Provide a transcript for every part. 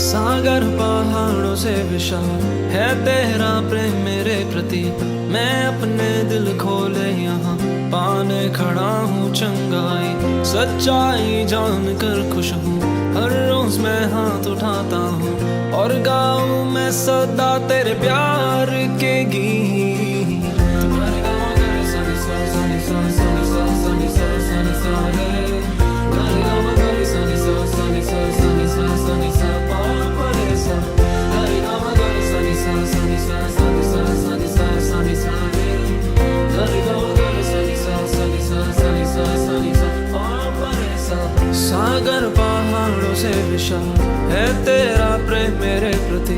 सागर पहाड़ों से विशाल है तेरा प्रेम मेरे प्रति। मैं अपने दिल खोले यहाँ पाने खड़ा हूँ चंगाई। सच्चाई जान कर खुश हूँ, हर रोज मैं हाथ उठाता हूँ और गाऊँ मैं सदा तेरे प्यार के गीत। सागर पहाड़ों से विशाल है तेरा प्रेम मेरे प्रति।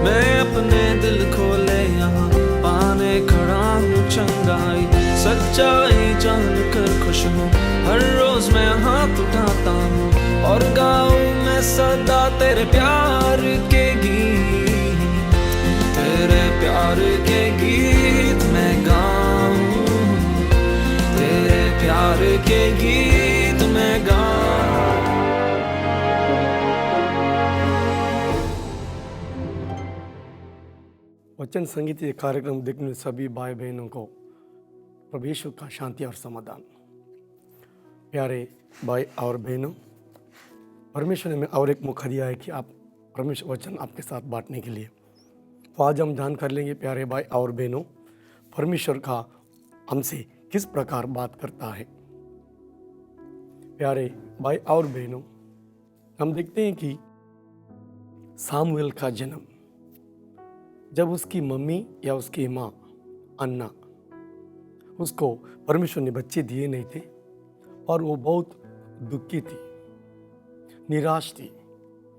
मैं अपने दिल खोले यहाँ पाने खड़ा हूँ चंगाई। सच्चाई जान कर खुश हूँ, हर रोज मैं हाथ उठाता हूँ और गाऊँ मैं सदा तेरे प्यार के गीत। तेरे प्यार के गीत मैं गाऊँ, तेरे प्यार के गीत मैं गाऊँ। वचन संगीत ये कार्यक्रम देखने सभी भाई बहनों को प्रभु यीशु का शांति और समाधान। प्यारे भाई और बहनों, परमेश्वर ने हमें और एक मौका दिया है कि आप परमेश्वर वचन आपके साथ बांटने के लिए। तो आज हम जान कर लेंगे प्यारे भाई और बहनों, परमेश्वर का हमसे किस प्रकार बात करता है। प्यारे भाई और बहनों, हम देखते हैं कि सामुएल का जन्म जब उसकी मम्मी या उसकी माँ अन्ना, उसको परमेश्वर ने बच्चे दिए नहीं थे और वो बहुत दुखी थी, निराश थी।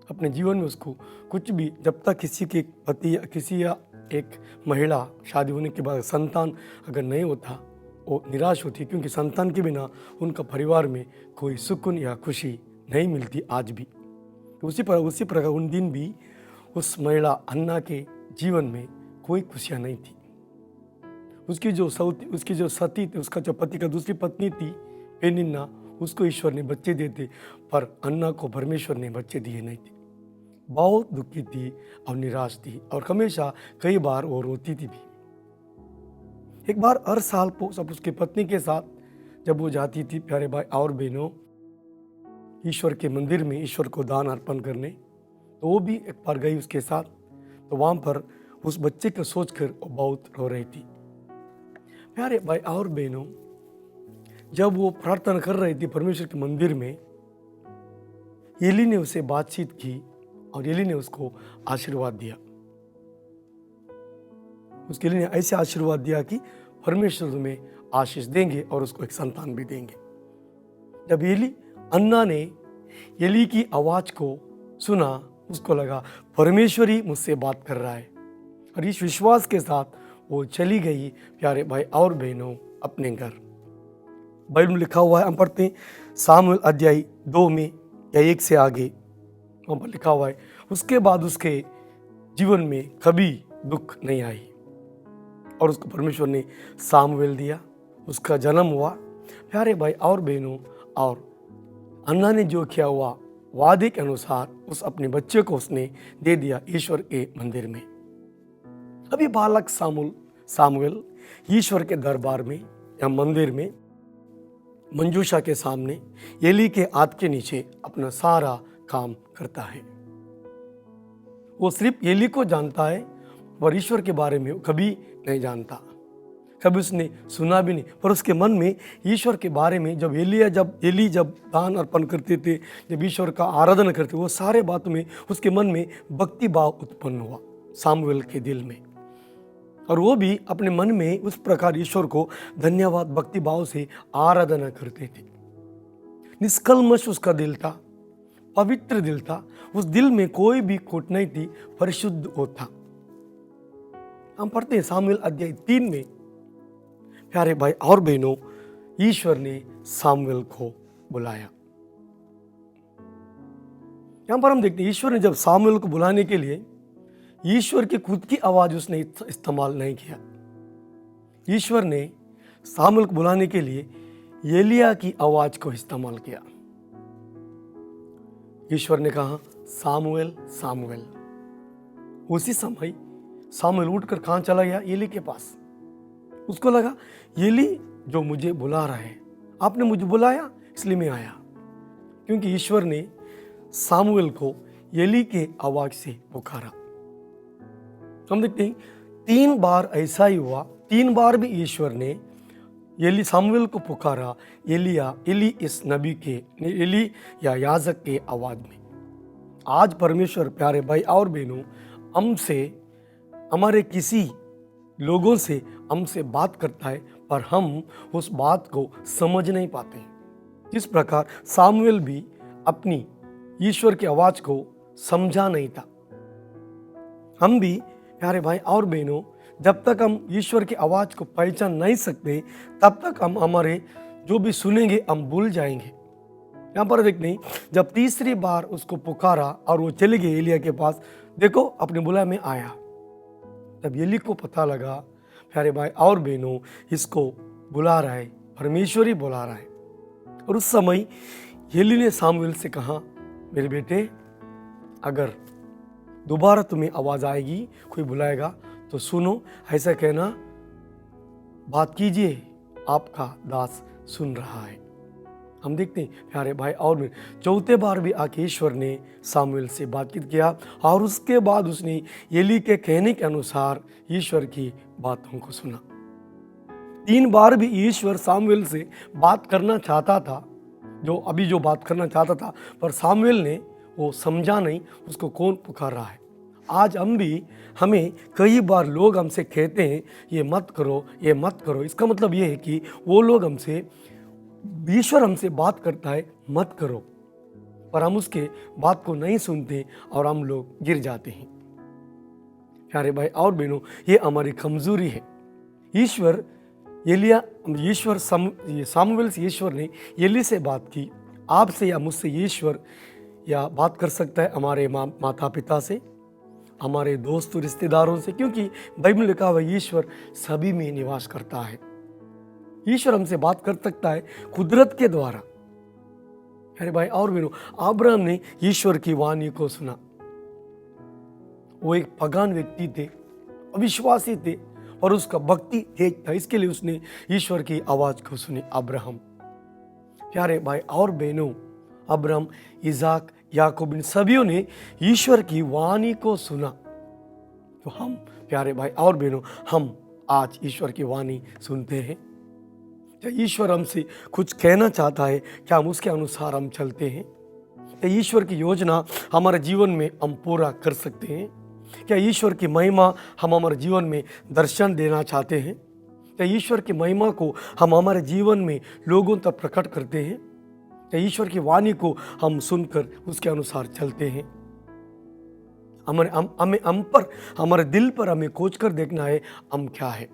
अपने जीवन में उसको कुछ भी, जब तक किसी के पति या किसी या एक महिला शादी होने के बाद संतान अगर नहीं होता, वो निराश होती, क्योंकि संतान के बिना उनका परिवार में कोई सुकून या खुशी नहीं मिलती आज भी। तो उसी प्रकार उन दिन भी उस महिला अन्ना के जीवन में कोई खुशियाँ नहीं थी। उसकी जो सती थी, उसका जो पति का दूसरी पत्नी थी पेनिन्ना, उसको ईश्वर ने बच्चे देते, पर अन्ना को परमेश्वर ने बच्चे दिए नहीं थे। बहुत दुखी थी और निराश थी और हमेशा कई बार वो रोती थी भी। एक बार हर साल सब उसके पत्नी के साथ जब वो जाती थी प्यारे भाई और बहनों ईश्वर के मंदिर में ईश्वर को दान अर्पण करने, तो वो भी एक बार गई उसके साथ। तो वहाँ पर उस बच्चे को सोचकर वो बहुत रो रही थी। प्यारे भाई और बहनों, जब वो प्रार्थना कर रही थी परमेश्वर के मंदिर में, एली ने उसे बातचीत की और एली ने उसको आशीर्वाद दिया। उसके लिए ऐसे आशीर्वाद दिया कि परमेश्वर तुम्हें आशीष देंगे और उसको एक संतान भी देंगे। जब अन्ना ने एली की आवाज को सुना, उसको लगा परमेश्वर ही मुझसे बात कर रहा है, और इस विश्वास के साथ वो चली गई प्यारे भाई और बहनों अपने घर। बाइबल में लिखा हुआ है, हम पढ़ते हैं सामुएल अध्याय 2 में या 1 से आगे, वहाँ पर लिखा हुआ है, उसके बाद उसके जीवन में कभी दुख नहीं आई और उसको परमेश्वर ने सामुएल दिया, उसका जन्म हुआ। प्यारे भाई और बहनों, और अन्ना ने जो किया हुआ वादे के अनुसार उस अपने बच्चे को उसने दे दिया ईश्वर के मंदिर में। अभी बालक सामुएल ईश्वर के दरबार में या मंदिर में मंजूषा के सामने एली के हाथ के नीचे अपना सारा काम करता है। वो सिर्फ एली को जानता है और ईश्वर के बारे में कभी नहीं जानता, कभी उसने सुना भी नहीं। पर उसके मन में ईश्वर के बारे में जब एली जब दान अर्पण करते थे, जब ईश्वर का आराधना करते, वो सारे बातों में उसके मन में भक्ति भाव उत्पन्न हुआ सामुएल के दिल में, और वो भी अपने मन में उस प्रकार ईश्वर को धन्यवाद भक्ति भाव से आराधना करते थे। निष्कल्मश उसका दिल था, पवित्र दिल था, उस दिल में कोई भी खोट नहीं थी, परिशुद्ध वो था। हम पढ़ते हैं सामुएल अध्याय 3 में, प्यारे भाई और बहनों, ईश्वर ने सामुएल को बुलाया। यहां पर हम देखते हैं ईश्वर ने जब सामुएल को बुलाने के लिए ईश्वर की खुद की आवाज उसने इस्तेमाल नहीं किया। ईश्वर ने सामुएल को बुलाने के लिए एलिया की आवाज को इस्तेमाल किया। ईश्वर ने कहा, सामुएल सामुएल। उसी समय सामुएल उठकर कहाँ चला गया? एली के पास। उसको लगा एली जो मुझे बुला रहा है, आपने मुझे बुलाया इसलिए मैं आया। क्योंकि ईश्वर ने सामुएल को एली के आवाज से पुकारा। हम देखते हैं 3 बार ऐसा ही हुआ, 3 बार भी ईश्वर ने एली सामुएल को पुकारा, एली इस नबी के, एली या याजक के आवाज में। आज परमेश्वर प्यारे भाई और बहनों हमसे, हमारे किसी लोगों से हमसे बात करता है, पर हम उस बात को समझ नहीं पाते हैं। जिस प्रकार सामुएल भी अपनी ईश्वर की आवाज को समझा नहीं था। हम भी प्यारे भाई और बहनों जब तक हम ईश्वर की आवाज को पहचान नहीं सकते, तब तक हम हमारे जो भी सुनेंगे हम भूल जाएंगे। यहाँ पर देखते जब तीसरी बार उसको पुकारा और वो चले गए एलिया के पास, देखो अपने बुलाया में आया। तब एली को पता लगा प्यारे भाई और बहनों इसको बुला रहा है, परमेश्वर ही बुला रहा है। और उस समय एली ने सामुएल से कहा, मेरे बेटे अगर दोबारा तुम्हें आवाज आएगी, कोई बुलाएगा तो सुनो, ऐसा कहना बात कीजिए, आपका दास सुन रहा है। हम देखते हैं प्यारे भाई और में चौथे बार भी आके ईश्वर ने सामुएल से बातचीत किया और उसके बाद उसने एली के कहने के अनुसार ईश्वर की बातों को सुना। 3 बार भी ईश्वर सामुएल से बात करना चाहता था, जो बात करना चाहता था, पर सामुएल ने वो समझा नहीं उसको कौन पुकार रहा है। आज हमें कई बार लोग हमसे कहते हैं ये मत करो, ये मत करो। इसका मतलब ये है कि वो लोग ईश्वर हमसे बात करता है मत करो, पर हम उसके बात को नहीं सुनते और हम लोग गिर जाते हैं। प्यारे भाई और बहनों ये हमारी कमजोरी है। सामुएल से ईश्वर ने एली से बात की। आपसे या मुझसे ईश्वर या बात कर सकता है हमारे माता पिता से, हमारे दोस्त रिश्तेदारों से, क्योंकि बाइबल में लिखा हुआ ईश्वर सभी में निवास करता है। ईश्वर हमसे बात कर सकता है कुदरत के द्वारा। अरे भाई और बहनों अब्राहम ने ईश्वर की वाणी को सुना। वो एक पगान व्यक्ति थे, अविश्वासी थे, और उसका भक्ति तेज था, इसके लिए उसने ईश्वर की आवाज को सुनी। अब्राहम, प्यारे भाई और बहनों, अब्राहम, इजाक, याकूब इन सभियों ने ईश्वर की वाणी को सुना। तो हम प्यारे भाई और बहनों हम आज ईश्वर की वाणी सुनते हैं? क्या ईश्वर हमसे कुछ कहना चाहता है? क्या हम उसके अनुसार हम चलते हैं? क्या ईश्वर की योजना हमारे जीवन में हम पूरा कर सकते हैं? क्या ईश्वर की महिमा हम हमारे जीवन में दर्शन देना चाहते हैं? क्या ईश्वर की महिमा को हम हमारे जीवन में लोगों तक प्रकट करते हैं? क्या ईश्वर की वाणी को हम सुनकर उसके अनुसार चलते हैं? हमारे दिल पर हमें खोज कर देखना है हम क्या है।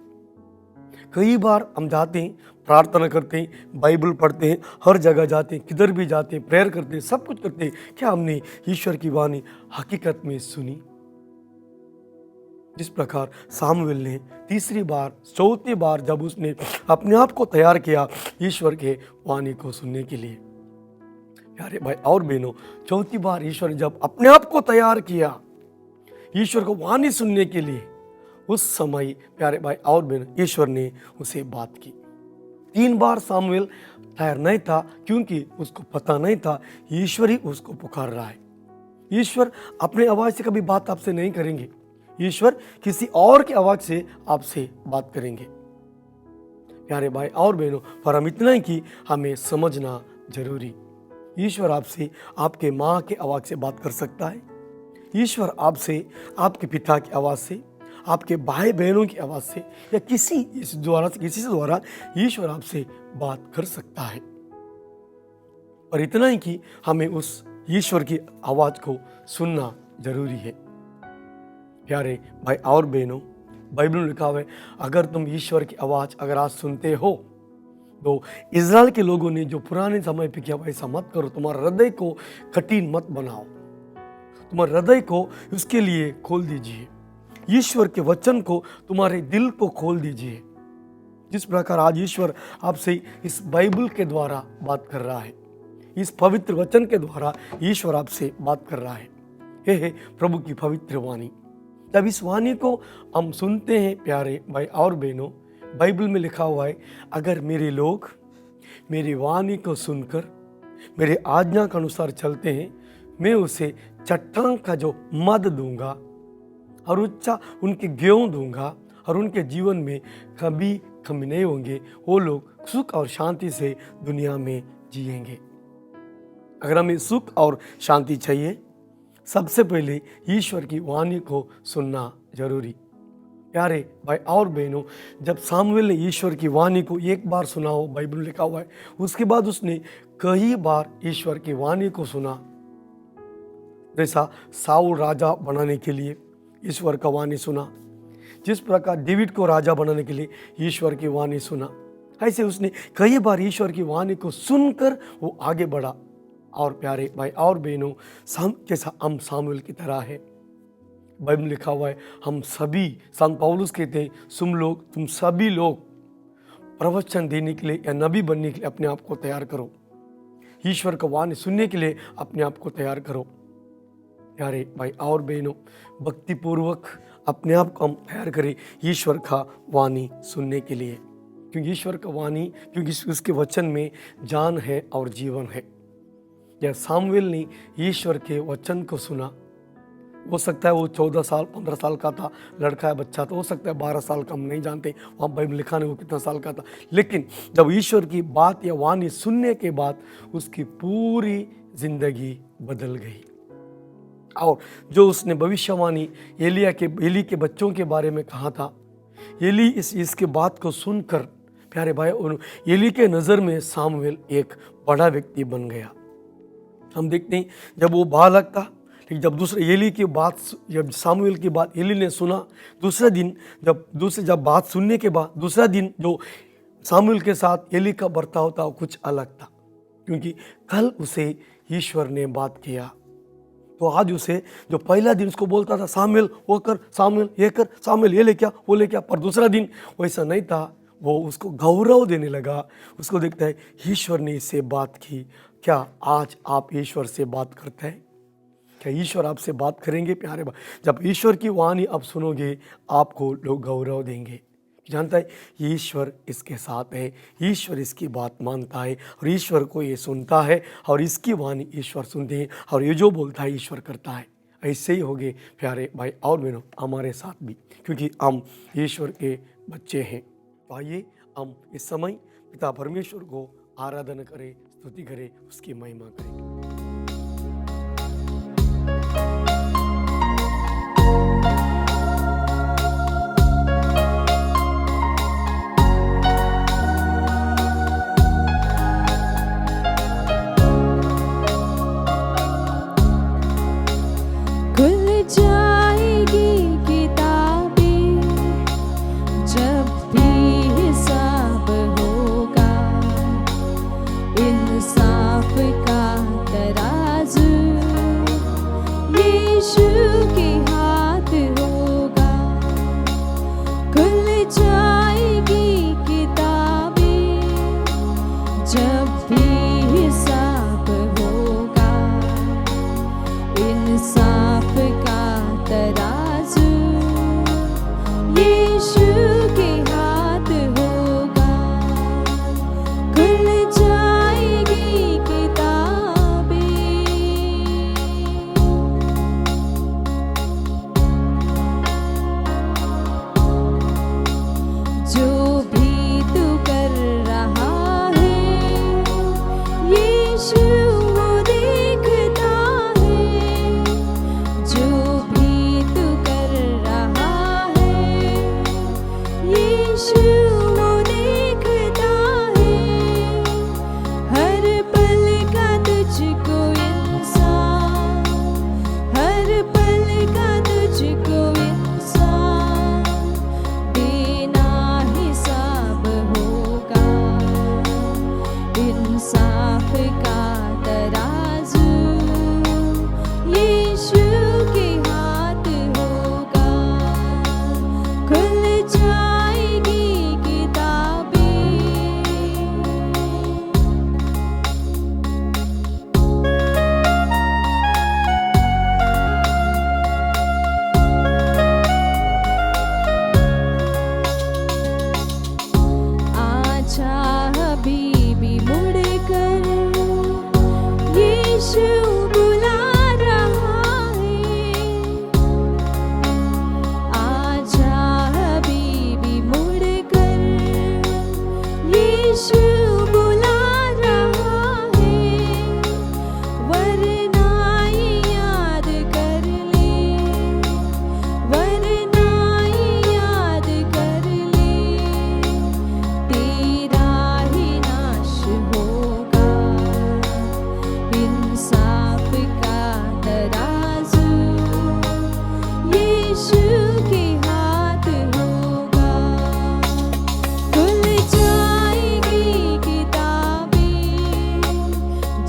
कई बार हम जाते हैं, प्रार्थना करते हैं, बाइबल पढ़ते हैं, हर जगह जाते हैं, किधर भी जाते हैं, प्रेयर करते हैं, सब कुछ करते हैं। क्या हमने ईश्वर की वाणी हकीकत में सुनी? जिस प्रकार सामुएल ने तीसरी बार, चौथी बार जब उसने अपने आप को तैयार किया ईश्वर के वाणी को सुनने के लिए, प्यारे भाई और बहनों, चौथी बार ईश्वर ने जब अपने आप को तैयार किया ईश्वर को वाणी सुनने के लिए, उस समय प्यारे भाई और बहनों ईश्वर ने उसे बात की। 3 बार सामुएल तैयार नहीं था, क्योंकि उसको पता नहीं था ईश्वर ही उसको पुकार रहा है। ईश्वर अपने आवाज से कभी बात आपसे नहीं करेंगे, ईश्वर किसी और की आवाज से आपसे बात करेंगे। प्यारे भाई और बहनों, पर हम इतना ही कि हमें समझना जरूरी, ईश्वर आपसे आपके माँ के आवाज से बात कर सकता है। ईश्वर आपसे आपके पिता की आवाज से, आपके भाई बहनों की आवाज से, या किसी से द्वारा ईश्वर आपसे बात कर सकता है। और इतना ही कि हमें उस ईश्वर की आवाज को सुनना जरूरी है। प्यारे भाई और बहनों, बाइबल में लिखा हुआ है अगर तुम ईश्वर की आवाज अगर आज सुनते हो, तो इज़राइल के लोगों ने जो पुराने समय पे किया वैसा मत करो। तुम्हारा हृदय को कठिन मत बनाओ, तुम्हारे हृदय को उसके लिए खोल दीजिए। ईश्वर के वचन को, तुम्हारे दिल को खोल दीजिए। जिस प्रकार आज ईश्वर आपसे इस बाइबल के द्वारा बात कर रहा है, इस पवित्र वचन के द्वारा ईश्वर आपसे बात कर रहा है। ये है प्रभु की पवित्र वाणी। जब इस वाणी को हम सुनते हैं प्यारे भाई और बहनों, बाइबल में लिखा हुआ है, अगर मेरे लोग मेरी वाणी को सुनकर मेरे आज्ञा के अनुसार चलते हैं, मैं उसे चट्टान का जो मद दूंगा और उच्चा उनके गेहूं दूंगा और उनके जीवन में कभी कमी नहीं होंगे। वो लोग सुख और शांति से दुनिया में जिएंगे। अगर हमें सुख और शांति चाहिए, सबसे पहले ईश्वर की वाणी को सुनना जरूरी। प्यारे भाई और बहनों, जब सामुएल ने ईश्वर की वाणी को एक बार सुना हो, बाइबल में लिखा हुआ है, उसके बाद उसने कई बार ईश्वर की वाणी को सुना। जैसा साउल राजा बनाने के लिए ईश्वर का वाणी सुना, जिस प्रकार डेविड को राजा बनाने के लिए ईश्वर की वाणी सुना, ऐसे उसने कई बार ईश्वर की वाणी को सुनकर वो आगे बढ़ा। और प्यारे भाई और बहनों, जैसा हम सामुएल की तरह है, बाइबल में लिखा हुआ है, हम सभी, संत पौलुस कहते हैं, तुम सभी लोग प्रवचन देने के लिए या नबी बनने के लिए अपने आप को तैयार करो। ईश्वर का वाणी सुनने के लिए अपने आप को तैयार करो। प्यारे भाई और बहनों, भक्तिपूर्वक अपने आप को हम तैयार करें ईश्वर का वाणी सुनने के लिए, क्योंकि ईश्वर का वाणी, क्योंकि उसके वचन में जान है और जीवन है। जब सामुएल ने ईश्वर के वचन को सुना, हो सकता है वो 14 साल 15 साल का था, लड़का है, बच्चा था, हो सकता है 12 साल का, हम नहीं जानते वहाँ बाइबल लिखा नहीं वो कितना साल का था। लेकिन जब ईश्वर की बात या वाणी सुनने के बाद उसकी पूरी जिंदगी बदल गई। और जो उसने भविष्यवाणी एली के बच्चों के बारे में कहा था, एली इसके बात को सुनकर प्यारे भाई, एली के नज़र में सामुएल एक बड़ा व्यक्ति बन गया। हम देखते हैं जब वो बालक था, लेकिन जब दूसरे एली की बात, जब सामुएल की बात एली ने सुना, दूसरे दिन जब बात सुनने के बाद दूसरा दिन जो सामुएल के साथ एली का बर्ताव था वो कुछ अलग था, क्योंकि कल उसे ईश्वर ने बात किया। तो आज उसे जो पहला दिन उसको बोलता था सामुएल वो कर, सामुएल ये कर, सामुएल ये ले क्या, वो ले क्या, पर दूसरा दिन वैसा नहीं था, वो उसको गौरव देने लगा। उसको देखता है ईश्वर ने इससे बात की। क्या आज आप ईश्वर से बात करते हैं? क्या ईश्वर आपसे बात करेंगे? प्यारे भाई, जब ईश्वर की वाणी आप सुनोगे, आपको लोग गौरव देंगे। जानता है ईश्वर इसके साथ है, ईश्वर इसकी बात मानता है और ईश्वर को ये सुनता है और इसकी वाणी ईश्वर सुनते हैं और ये जो बोलता है ईश्वर करता है। ऐसे ही होगे प्यारे भाई और बहनों हमारे साथ भी, क्योंकि हम ईश्वर के बच्चे हैं। तो आइए हम इस समय पिता परमेश्वर को आराधना करें, स्तुति करें, उसकी महिमा करें। इंसाफ का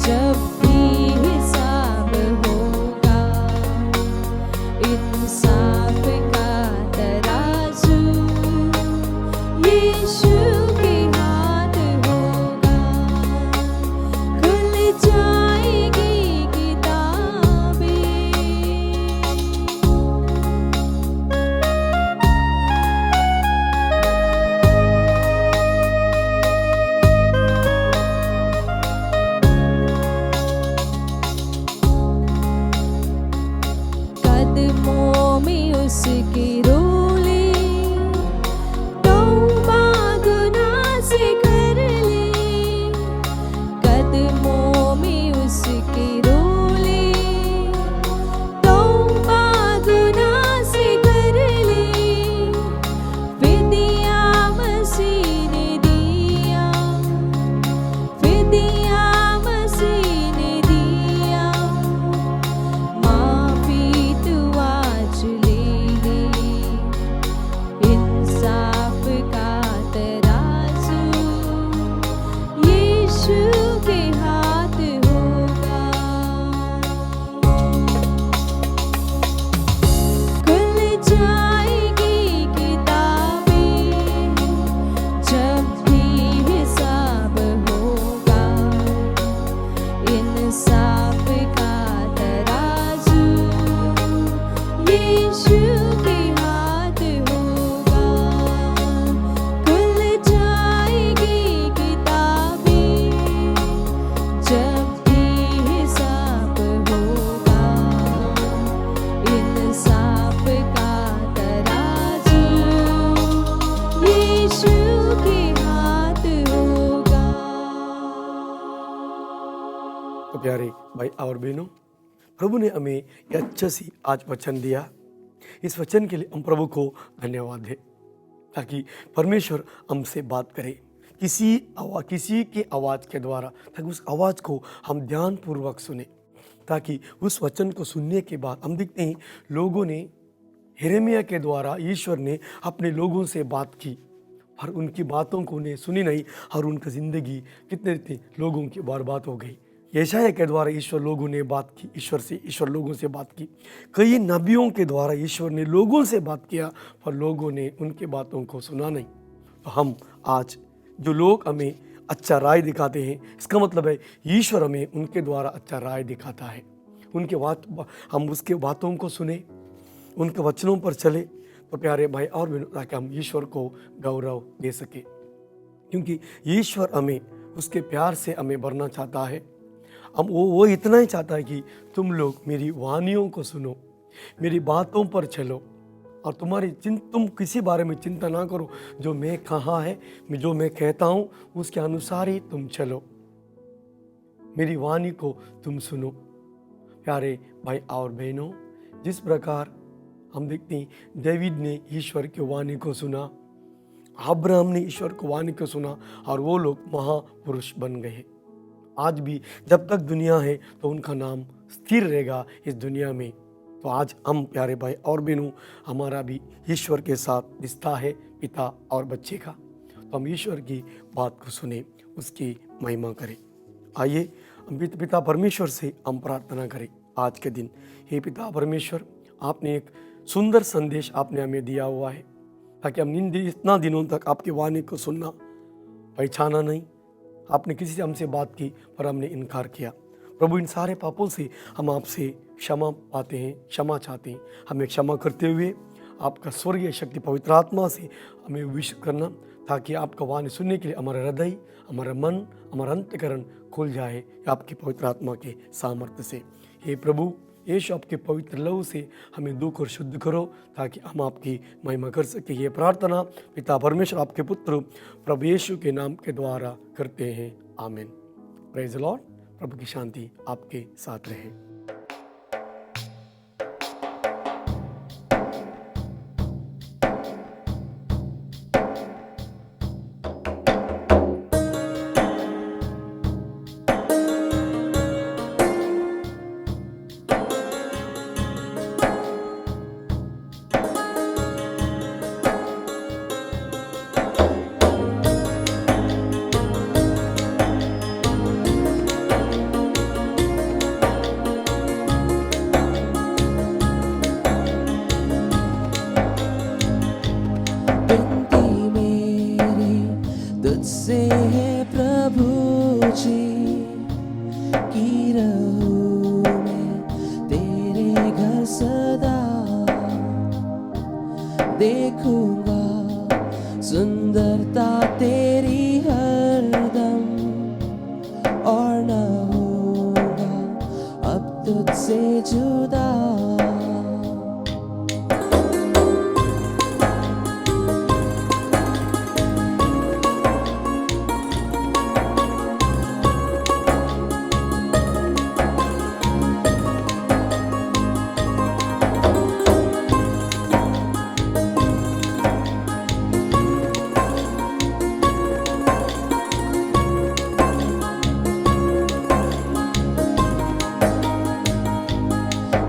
जब भी हिसाब होगा, इंसाफ का तराजू यीशु के हाथ होगा। खुल जाएगी किताबें। कदमों में उसकी रोले, तौबा गुनाह से कर ले। कदमों में उसकी रोले, तौबा गुनाह से कर ले। फिदिया मसीह ने दिया, फिदिया मसीह ने दिया। माफी तू आज ले ले, इंसाफ का तराजू यीशु के हाथ होगा। खुल जाएगी किताबें, जब भी हिसाब होगा। इंसाफ का तराजू यीशु के हाथ होगा। खुल जाएगी किताबें, जब भी हिसाब होगा। इंसाफ का तराजू यीशु के हाथ होगा। तो प्यारे भाई और बहनों, प्रभु ने हमें यह अच्छा सी आज वचन दिया। इस वचन के लिए हम प्रभु को धन्यवाद दें, ताकि परमेश्वर हमसे बात करे किसी के आवाज़ के द्वारा, ताकि उस आवाज़ को हम ध्यानपूर्वक सुने, ताकि उस वचन को सुनने के बाद हम देखते हैं लोगों ने, यिर्मयाह के द्वारा ईश्वर ने अपने लोगों से बात की, पर उनकी बातों को उन्हें सुनी नहीं और उनकी ज़िंदगी कितने लोगों की बर्बाद हो गई। यशायाह के द्वारा ईश्वर लोगों ने बात की, ईश्वर लोगों से बात की। कई नबियों के द्वारा ईश्वर ने लोगों से बात किया, पर लोगों ने उनके बातों को सुना नहीं। तो हम आज जो लोग हमें अच्छा राय दिखाते हैं, इसका मतलब है ईश्वर हमें उनके द्वारा अच्छा राय दिखाता है। हम उसके बातों को सुने, उनके वचनों पर चले, तो प्यारे भाई और बहनों, ताकि हम ईश्वर को गौरव दे सके, क्योंकि ईश्वर हमें उसके प्यार से हमें भरना चाहता है। हम वो इतना ही चाहता है कि तुम लोग मेरी वाणियों को सुनो, मेरी बातों पर चलो, और तुम किसी बारे में चिंता ना करो। जो मैं कहा है, जो मैं कहता हूँ, उसके अनुसार ही तुम चलो, मेरी वाणी को तुम सुनो। प्यारे भाई और बहनों, जिस प्रकार हम देखते हैं दाऊद ने ईश्वर की वाणी को सुना, अब्राहम ने ईश्वर की वाणी को सुना, और वो लोग महापुरुष बन गए। आज भी जब तक दुनिया है तो उनका नाम स्थिर रहेगा इस दुनिया में। तो आज हम प्यारे भाई और बहनों, हमारा भी ईश्वर के साथ रिश्ता है, पिता और बच्चे का। तो हम ईश्वर की बात को सुने, उसकी महिमा करें। आइए हम पिता परमेश्वर से हम प्रार्थना करें आज के दिन। हे पिता परमेश्वर, आपने एक सुंदर संदेश आपने हमें दिया हुआ है, ताकि हम इतना दिनों तक आपकी वाणी को सुनना, पहचाना नहीं। आपने किसी से हमसे बात की, पर हमने इनकार किया। प्रभु, इन सारे पापों से हम आपसे क्षमा पाते हैं, क्षमा चाहते हैं। हमें क्षमा करते हुए आपका स्वर्गीय शक्ति पवित्र आत्मा से हमें विश करना, ताकि आपका वाणी सुनने के लिए हमारा हृदय, हमारा मन, हमारा अंतःकरण खुल जाए आपकी पवित्र आत्मा के सामर्थ्य से। हे प्रभु, यीशु आपके पवित्र लहू से हमें दुख और शुद्ध करो, ताकि हम आपकी महिमा कर सके। ये प्रार्थना पिता परमेश्वर आपके पुत्र प्रभु यीशु के नाम के द्वारा करते हैं, आमीन। Praise the Lord. प्रभु की शांति आपके साथ रहे। रहूं मैं तेरे घर सदा, देखूंगा सुंदरता तेरी हरदम, और न होगा अब तुझसे जुदा।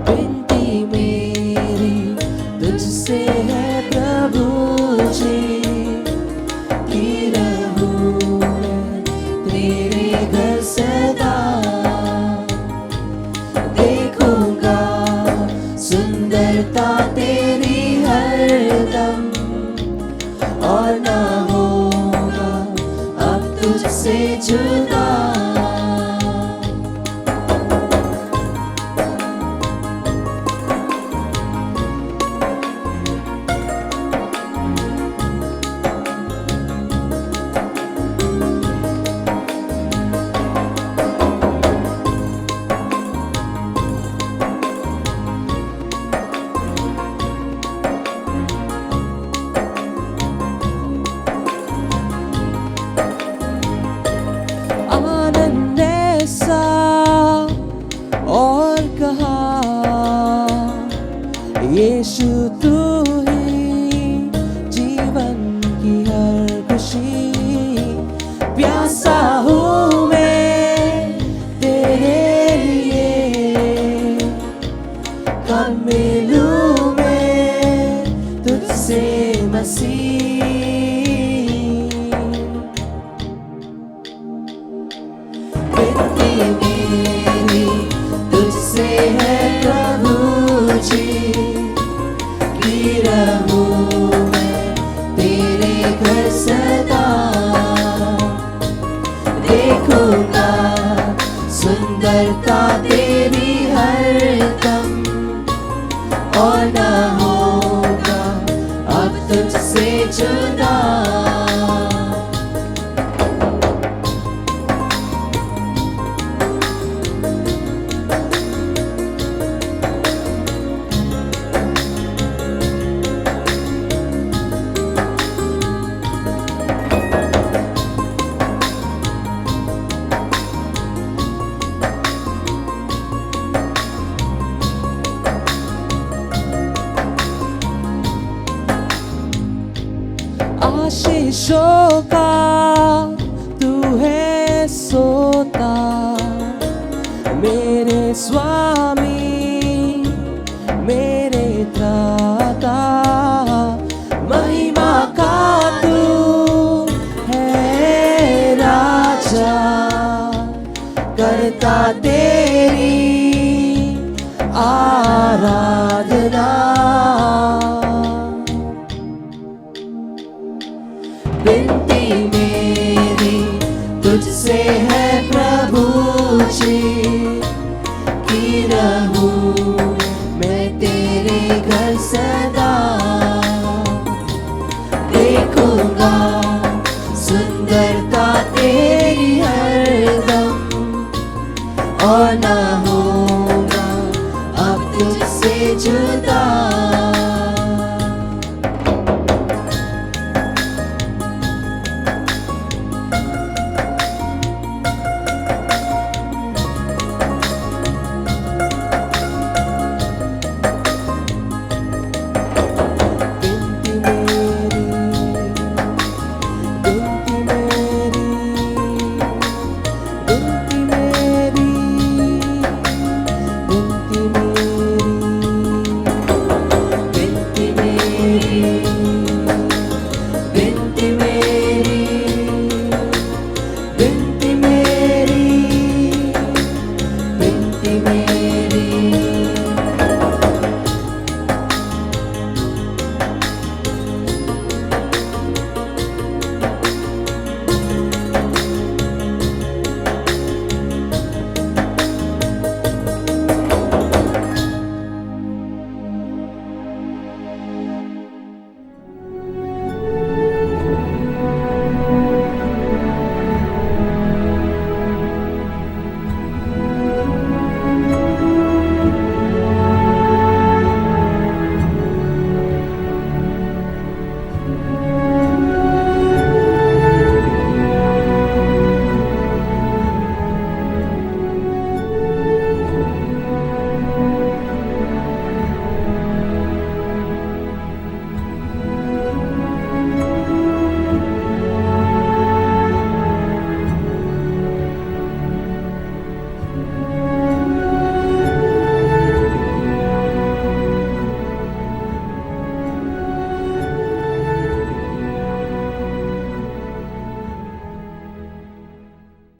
विनती मेरी तुझसे है प्रभु जी, कि रहूं मैं तेरे घर सदा, देखूंगा सुंदरता तेरी हरदम, और न होगा अब तुझसे जुदा। आनंद ऐसा और कहा, यीशु तू ही जीवन की हर खुशी, प्यासा हूँ मैं तेरे लिए, कब मिलूं मैं तुझसे मसीह। विनती मेरी तुझसे है प्रभु जी, कि रहूं मैं तेरे घर सदा, देखूंगा सुंदरता तेरी हरदम, और न होगा अब तुझसे जुदा। आशीषों का तू है सोता, मेरे स्वामी मेरे त्राता, महिमा का तू है राजा, करता तेरी आराधना। विनती मेरी तुझसे है प्रभु जी, कि रहूं मैं तेरे घर सदा, देखूंगा सुंदरता तेरी हरदम, और न होगा अब तुझसे जुदा। मेरी